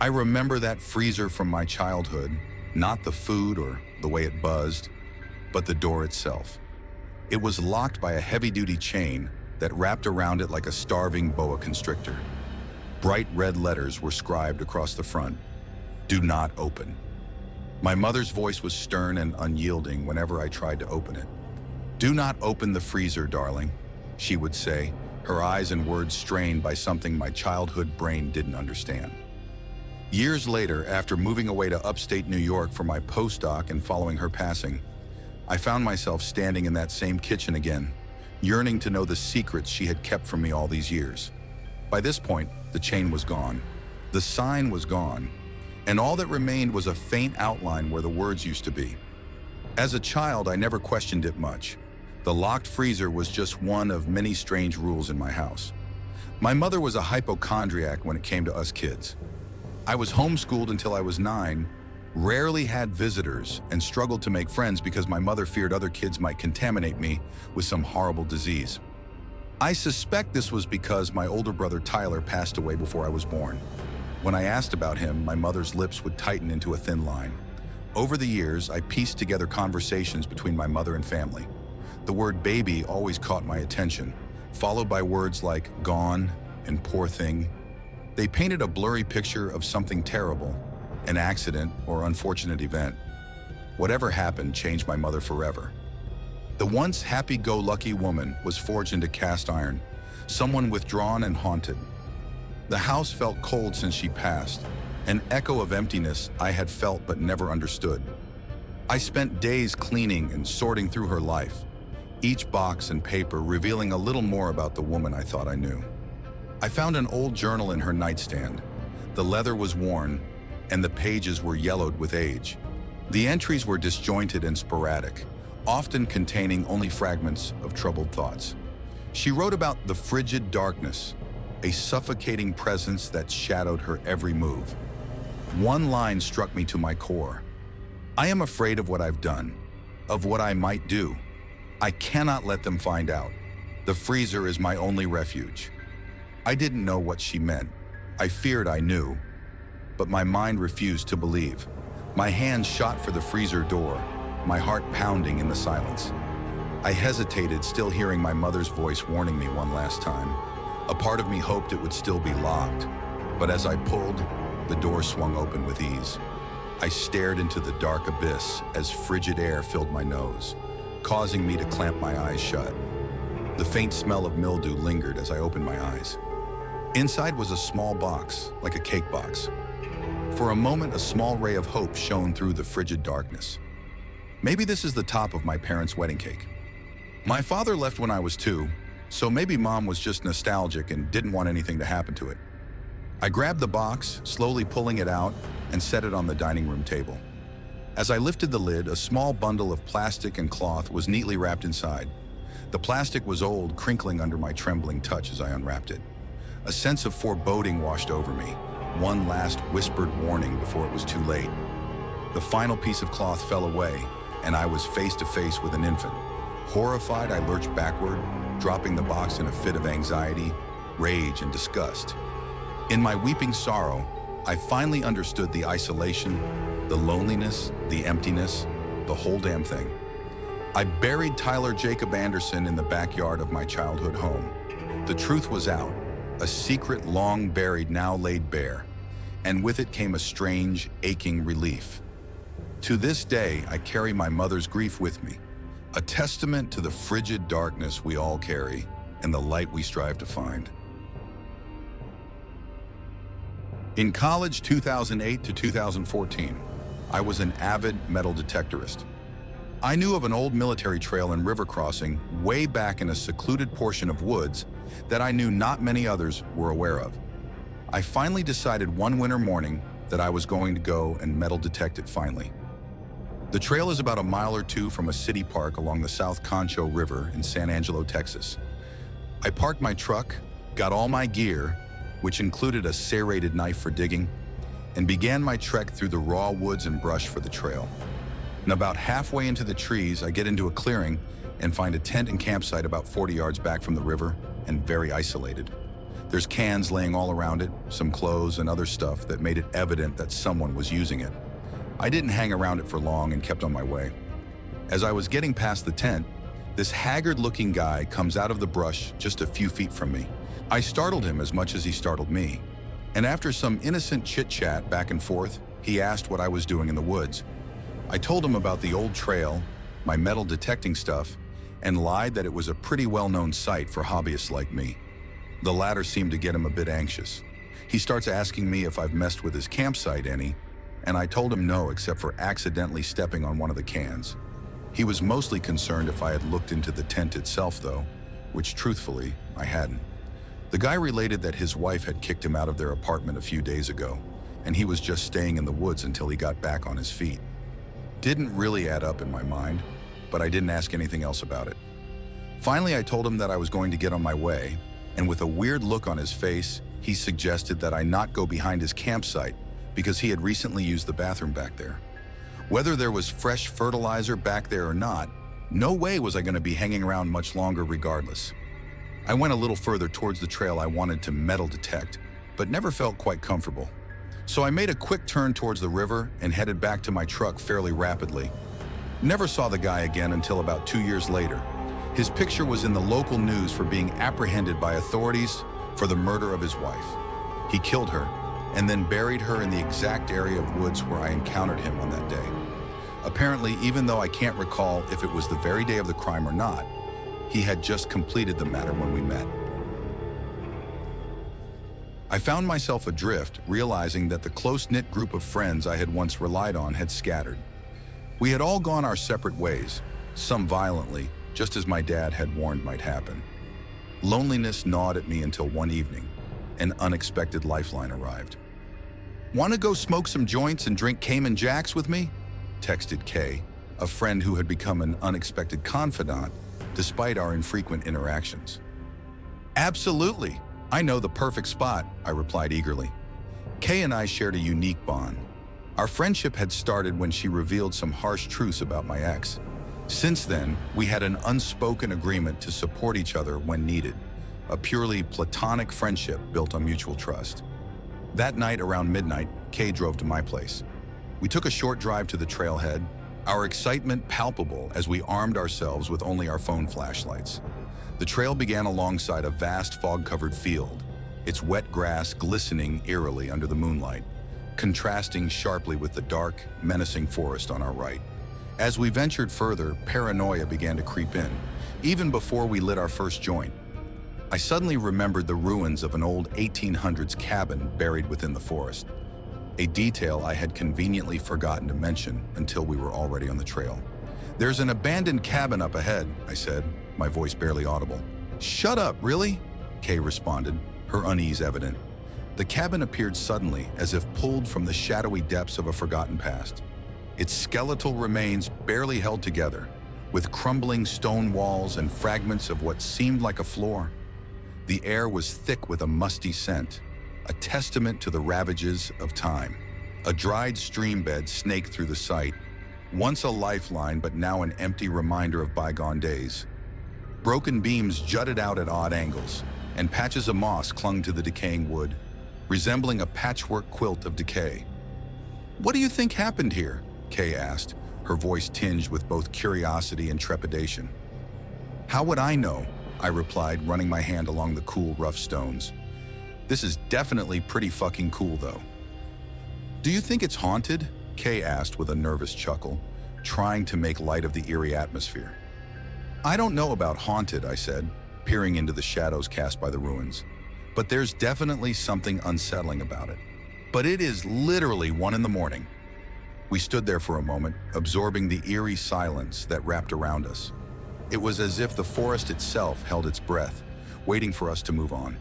I remember that freezer from my childhood, not the food or the way it buzzed, but the door itself. It was locked by a heavy-duty chain that wrapped around it like a starving boa constrictor. Bright red letters were scribed across the front. "Do not open." My mother's voice was stern and unyielding whenever I tried to open it. "Do not open the freezer, darling," she would say, her eyes and words strained by something my childhood brain didn't understand. Years later, after moving away to upstate New York for my postdoc and following her passing, I found myself standing in that same kitchen again, yearning to know the secrets she had kept from me all these years. By this point, the chain was gone, the sign was gone, and all that remained was a faint outline where the words used to be. As a child, I never questioned it much. The locked freezer was just one of many strange rules in my house. My mother was a hypochondriac when it came to us kids. I was homeschooled until I was 9, rarely had visitors, and struggled to make friends because my mother feared other kids might contaminate me with some horrible disease. I suspect this was because my older brother Tyler passed away before I was born. When I asked about him, my mother's lips would tighten into a thin line. Over the years, I pieced together conversations between my mother and family. The word baby always caught my attention, followed by words like gone and poor thing. They painted a blurry picture of something terrible, an accident or unfortunate event. Whatever happened changed my mother forever. The once happy-go-lucky woman was forged into cast iron, someone withdrawn and haunted. The house felt cold since she passed, an echo of emptiness I had felt but never understood. I spent days cleaning and sorting through her life, each box and paper revealing a little more about the woman I thought I knew. I found an old journal in her nightstand. The leather was worn, and the pages were yellowed with age. The entries were disjointed and sporadic, often containing only fragments of troubled thoughts. She wrote about the frigid darkness, a suffocating presence that shadowed her every move. One line struck me to my core. "I am afraid of what I've done, of what I might do. I cannot let them find out. The freezer is my only refuge." I didn't know what she meant. I feared I knew, but my mind refused to believe. My hand shot for the freezer door, my heart pounding in the silence. I hesitated, still hearing my mother's voice warning me one last time. A part of me hoped it would still be locked, but as I pulled, the door swung open with ease. I stared into the dark abyss as frigid air filled my nose, causing me to clamp my eyes shut. The faint smell of mildew lingered as I opened my eyes. Inside was a small box, like a cake box. For a moment, a small ray of hope shone through the frigid darkness. Maybe this is the top of my parents' wedding cake. My father left when I was 2, so maybe Mom was just nostalgic and didn't want anything to happen to it. I grabbed the box, slowly pulling it out, and set it on the dining room table. As I lifted the lid, a small bundle of plastic and cloth was neatly wrapped inside. The plastic was old, crinkling under my trembling touch as I unwrapped it. A sense of foreboding washed over me, one last whispered warning before it was too late. The final piece of cloth fell away, and I was face to face with an infant. Horrified, I lurched backward, dropping the box in a fit of anxiety, rage, and disgust. In my weeping sorrow, I finally understood the isolation, the loneliness, the emptiness, the whole damn thing. I buried Tyler Jacob Anderson in the backyard of my childhood home. The truth was out, a secret long buried now laid bare, and with it came a strange, aching relief. To this day, I carry my mother's grief with me, a testament to the frigid darkness we all carry and the light we strive to find. In college 2008 to 2014, I was an avid metal detectorist. I knew of an old military trail and river crossing way back in a secluded portion of woods that I knew not many others were aware of. I finally decided one winter morning that I was going to go and metal detect it finally. The trail is about a mile or 2 from a city park along the South Concho River in San Angelo, Texas. I parked my truck, got all my gear, which included a serrated knife for digging, and began my trek through the raw woods and brush for the trail. And about halfway into the trees, I get into a clearing and find a tent and campsite about 40 yards back from the river and very isolated. There's cans laying all around it, some clothes and other stuff that made it evident that someone was using it. I didn't hang around it for long and kept on my way. As I was getting past the tent, this haggard-looking guy comes out of the brush just a few feet from me. I startled him as much as he startled me, and after some innocent chit-chat back and forth, he asked what I was doing in the woods. I told him about the old trail, my metal detecting stuff, and lied that it was a pretty well-known site for hobbyists like me. The latter seemed to get him a bit anxious. He starts asking me if I've messed with his campsite any, and I told him no except for accidentally stepping on one of the cans. He was mostly concerned if I had looked into the tent itself though, which truthfully, I hadn't. The guy related that his wife had kicked him out of their apartment a few days ago, and he was just staying in the woods until he got back on his feet. Didn't really add up in my mind, but I didn't ask anything else about it. Finally, I told him that I was going to get on my way, and with a weird look on his face, he suggested that I not go behind his campsite because he had recently used the bathroom back there. Whether there was fresh fertilizer back there or not, no way was I going to be hanging around much longer regardless. I went a little further towards the trail I wanted to metal detect, but never felt quite comfortable. So I made a quick turn towards the river and headed back to my truck fairly rapidly. Never saw the guy again until about 2 years later. His picture was in the local news for being apprehended by authorities for the murder of his wife. He killed her and then buried her in the exact area of woods where I encountered him on that day. Apparently, even though I can't recall if it was the very day of the crime or not, he had just completed the matter when we met. I found myself adrift, realizing that the close-knit group of friends I had once relied on had scattered. We had all gone our separate ways, some violently, just as my dad had warned might happen. Loneliness gnawed at me until one evening, an unexpected lifeline arrived. "Want to go smoke some joints and drink Cayman Jacks with me?" texted Kay, a friend who had become an unexpected confidant despite our infrequent interactions. "Absolutely. I know the perfect spot," I replied eagerly. Kay and I shared a unique bond. Our friendship had started when she revealed some harsh truths about my ex. Since then, we had an unspoken agreement to support each other when needed, a purely platonic friendship built on mutual trust. That night around midnight, Kay drove to my place. We took a short drive to the trailhead, our excitement palpable as we armed ourselves with only our phone flashlights. The trail began alongside a vast fog-covered field, its wet grass glistening eerily under the moonlight, contrasting sharply with the dark, menacing forest on our right. As we ventured further, paranoia began to creep in, even before we lit our first joint. I suddenly remembered the ruins of an old 1800s cabin buried within the forest, a detail I had conveniently forgotten to mention until we were already on the trail. "There's an abandoned cabin up ahead," I said, my voice barely audible. "Shut up, really?" Kay responded, her unease evident. The cabin appeared suddenly, as if pulled from the shadowy depths of a forgotten past. Its skeletal remains barely held together, with crumbling stone walls and fragments of what seemed like a floor. The air was thick with a musty scent, a testament to the ravages of time. A dried stream bed snaked through the site, once a lifeline but now an empty reminder of bygone days. Broken beams jutted out at odd angles, and patches of moss clung to the decaying wood, resembling a patchwork quilt of decay. "What do you think happened here?" Kay asked, her voice tinged with both curiosity and trepidation. "How would I know?" I replied, running my hand along the cool, rough stones. "This is definitely pretty fucking cool, though." "Do you think it's haunted?" Kay asked with a nervous chuckle, trying to make light of the eerie atmosphere. "I don't know about haunted," I said, peering into the shadows cast by the ruins. "But there's definitely something unsettling about it. But it is literally 1 a.m. We stood there for a moment, absorbing the eerie silence that wrapped around us. It was as if the forest itself held its breath, waiting for us to move on.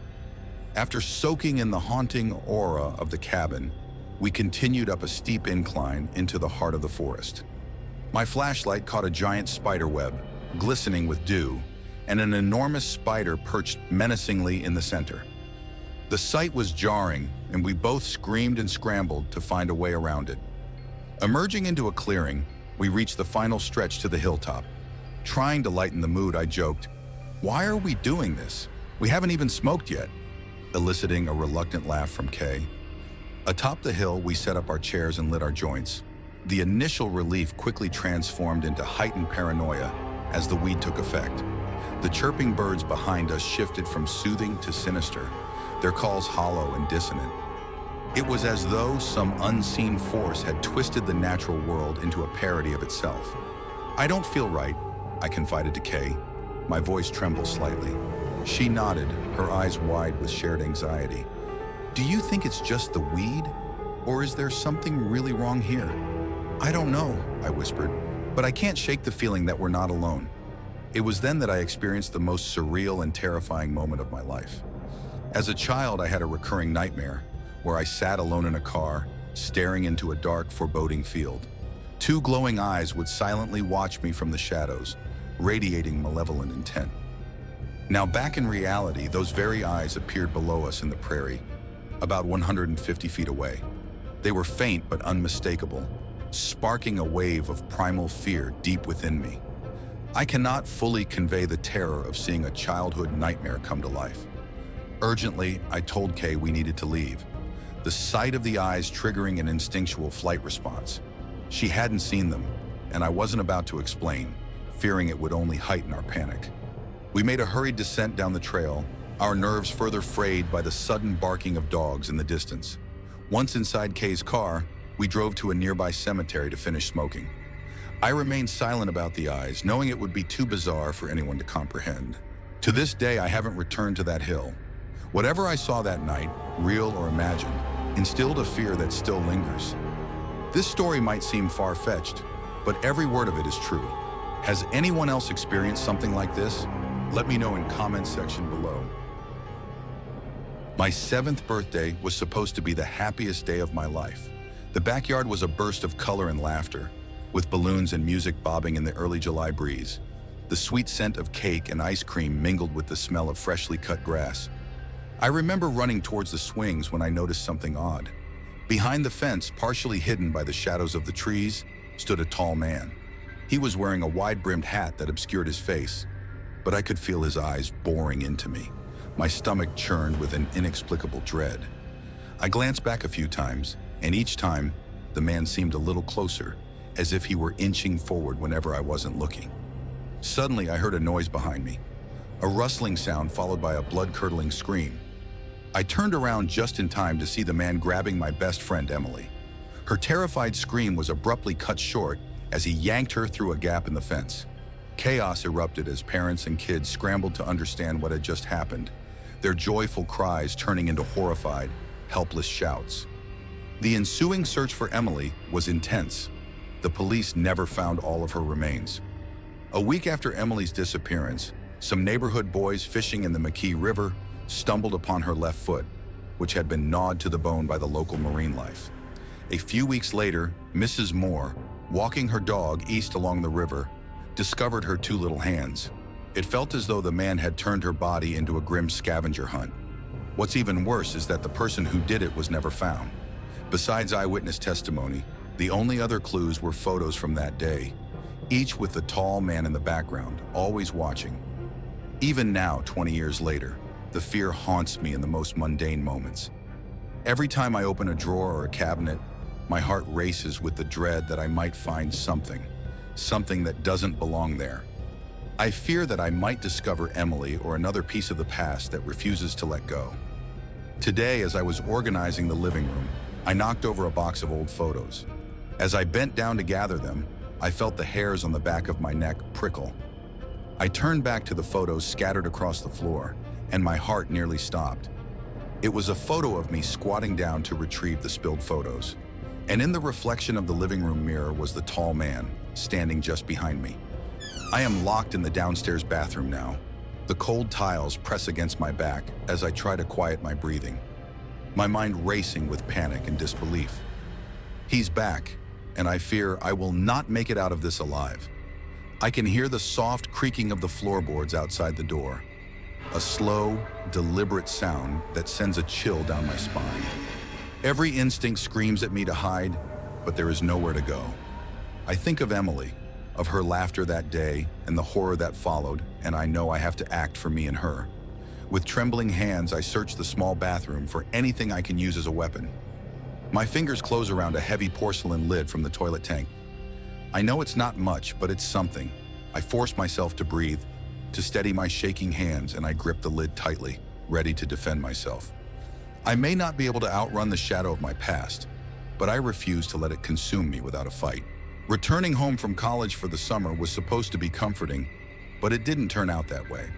After soaking in the haunting aura of the cabin, we continued up a steep incline into the heart of the forest. My flashlight caught a giant spider web, glistening with dew, and an enormous spider perched menacingly in the center. The sight was jarring, and we both screamed and scrambled to find a way around it. Emerging into a clearing, we reached the final stretch to the hilltop. Trying to lighten the mood, I joked, "Why are we doing this? We haven't even smoked yet." eliciting a reluctant laugh from Kay. Atop the hill, we set up our chairs and lit our joints. The initial relief quickly transformed into heightened paranoia as the weed took effect. The chirping birds behind us shifted from soothing to sinister, their calls hollow and dissonant. It was as though some unseen force had twisted the natural world into a parody of itself. "I don't feel right," I confided to Kay. My voice trembled slightly. She nodded, her eyes wide with shared anxiety. "Do you think it's just the weed? Or is there something really wrong here?" "I don't know," I whispered, "but I can't shake the feeling that we're not alone." It was then that I experienced the most surreal and terrifying moment of my life. As a child, I had a recurring nightmare where I sat alone in a car, staring into a dark, foreboding field. Two glowing eyes would silently watch me from the shadows, radiating malevolent intent. Now, back in reality, those very eyes appeared below us in the prairie, about 150 feet away. They were faint but unmistakable, sparking a wave of primal fear deep within me. I cannot fully convey the terror of seeing a childhood nightmare come to life. Urgently, I told Kay we needed to leave, the sight of the eyes triggering an instinctual flight response. She hadn't seen them, and I wasn't about to explain, fearing it would only heighten our panic. We made a hurried descent down the trail, our nerves further frayed by the sudden barking of dogs in the distance. Once inside Kay's car, we drove to a nearby cemetery to finish smoking. I remained silent about the eyes, knowing it would be too bizarre for anyone to comprehend. To this day, I haven't returned to that hill. Whatever I saw that night, real or imagined, instilled a fear that still lingers. This story might seem far-fetched, but every word of it is true. Has anyone else experienced something like this? Let me know in comments section below. My 7th birthday was supposed to be the happiest day of my life. The backyard was a burst of color and laughter, with balloons and music bobbing in the early July breeze. The sweet scent of cake and ice cream mingled with the smell of freshly cut grass. I remember running towards the swings when I noticed something odd. Behind the fence, partially hidden by the shadows of the trees, stood a tall man. He was wearing a wide-brimmed hat that obscured his face, but I could feel his eyes boring into me. My stomach churned with an inexplicable dread. I glanced back a few times, and each time, the man seemed a little closer, as if he were inching forward whenever I wasn't looking. Suddenly, I heard a noise behind me, a rustling sound followed by a blood-curdling scream. I turned around just in time to see the man grabbing my best friend, Emily. Her terrified scream was abruptly cut short as he yanked her through a gap in the fence. Chaos erupted as parents and kids scrambled to understand what had just happened, their joyful cries turning into horrified, helpless shouts. The ensuing search for Emily was intense. The police never found all of her remains. A week after Emily's disappearance, some neighborhood boys fishing in the McKee River stumbled upon her left foot, which had been gnawed to the bone by the local marine life. A few weeks later, Mrs. Moore, walking her dog east along the river, discovered her 2 little hands. It felt as though the man had turned her body into a grim scavenger hunt. What's even worse is that the person who did it was never found. Besides eyewitness testimony, the only other clues were photos from that day, each with the tall man in the background, always watching. Even now, 20 years later, the fear haunts me in the most mundane moments. Every time I open a drawer or a cabinet, my heart races with the dread that I might find something that doesn't belong there. I fear that I might discover Emily or another piece of the past that refuses to let go. Today, as I was organizing the living room, I knocked over a box of old photos. As I bent down to gather them, I felt the hairs on the back of my neck prickle. I turned back to the photos scattered across the floor, and my heart nearly stopped. It was a photo of me squatting down to retrieve the spilled photos. And in the reflection of the living room mirror was the tall man, standing just behind me. I am locked in the downstairs bathroom now. The cold tiles press against my back as I try to quiet my breathing, my mind racing with panic and disbelief. He's back, and I fear I will not make it out of this alive. I can hear the soft creaking of the floorboards outside the door, a slow, deliberate sound that sends a chill down my spine. Every instinct screams at me to hide, but there is nowhere to go. I think of Emily, of her laughter that day and the horror that followed, and I know I have to act for me and her. With trembling hands, I search the small bathroom for anything I can use as a weapon. My fingers close around a heavy porcelain lid from the toilet tank. I know it's not much, but it's something. I force myself to breathe, to steady my shaking hands, and I grip the lid tightly, ready to defend myself. I may not be able to outrun the shadow of my past, but I refuse to let it consume me without a fight. Returning home from college for the summer was supposed to be comforting, but it didn't turn out that way.